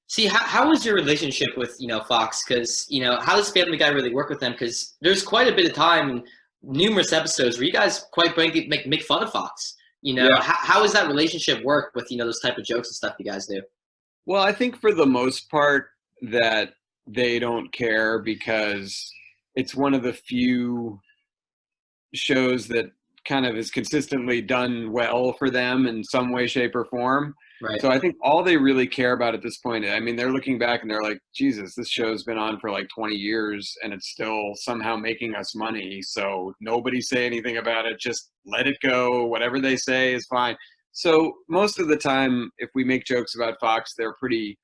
See, how was your relationship with, Fox? Because, how does Family Guy really work with them? Because there's quite a bit of time and numerous episodes where you guys quite frankly make fun of Fox. Yeah. How does that relationship work with, those type of jokes and stuff you guys do? Well, I think for the most part that they don't care because it's one of the few shows that kind of is consistently done well for them in some way, shape, or form. Right. So I think all they really care about at this point, I mean, they're looking back and they're like, Jesus, this show's been on for like 20 years and it's still somehow making us money. So nobody say anything about it. Just let it go. Whatever they say is fine. So most of the time, if we make jokes about Fox, they're pretty,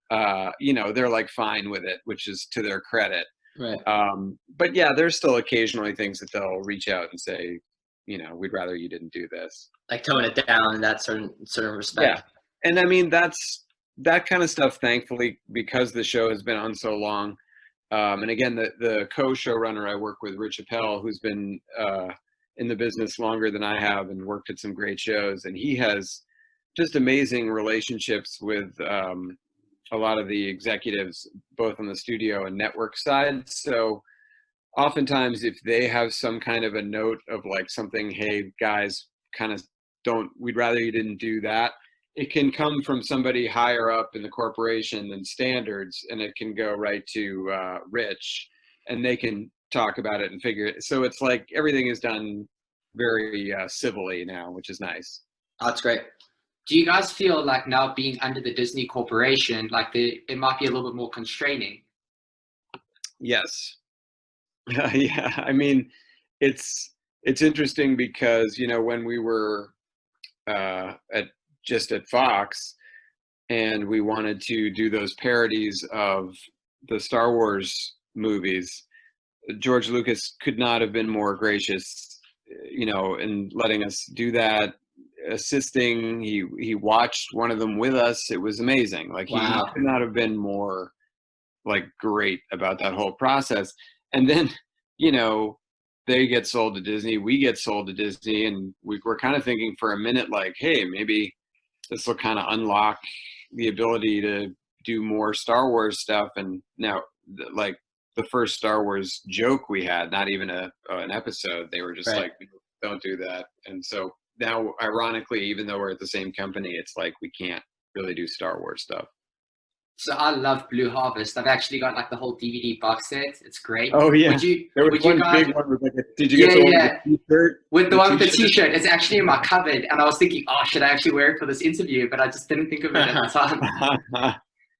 they're like fine with it, which is to their credit. Right. But yeah, there's still occasionally things that they'll reach out and say, we'd rather you didn't do this. Like tone it down in that certain Yeah. respect. And I mean, that kind of stuff, thankfully, because the show has been on so long. And again, the co-showrunner I work with, Rich Appel, who's been in the business longer than I have and worked at some great shows. And he has just amazing relationships with a lot of the executives, both on the studio and network side. So oftentimes if they have some kind of a note of like something, hey guys, kind of we'd rather you didn't do that, it can come from somebody higher up in the corporation than standards, and it can go right to Rich, and they can talk about it and figure it. So it's like everything is done very civilly now, which is nice. Oh, that's great. Do you guys feel like now being under the Disney Corporation, like it might be a little bit more constraining? Yes. Yeah, I mean, it's interesting because when we were at Fox, and we wanted to do those parodies of the Star Wars movies, George Lucas could not have been more gracious, in letting us do that, assisting. He watched one of them with us. It was amazing. Like Wow. He could not have been more like great about that whole process. And then, they get sold to Disney, we get sold to Disney, and we're kind of thinking for a minute, like, hey, maybe this will kind of unlock the ability to do more Star Wars stuff. And now, like the first Star Wars joke we had, not even an episode, they were just Right. like, don't do that. And so now, ironically, even though we're at the same company, it's like we can't really do Star Wars stuff. So I love Blue Harvest. I've actually got like the whole DVD box set. It's great. Oh yeah, there was one big one with did you get the one with the t-shirt? With the one with the t-shirt, it's actually in my cupboard, and I was thinking, oh, should I actually wear it for this interview? But I just didn't think of it at the time.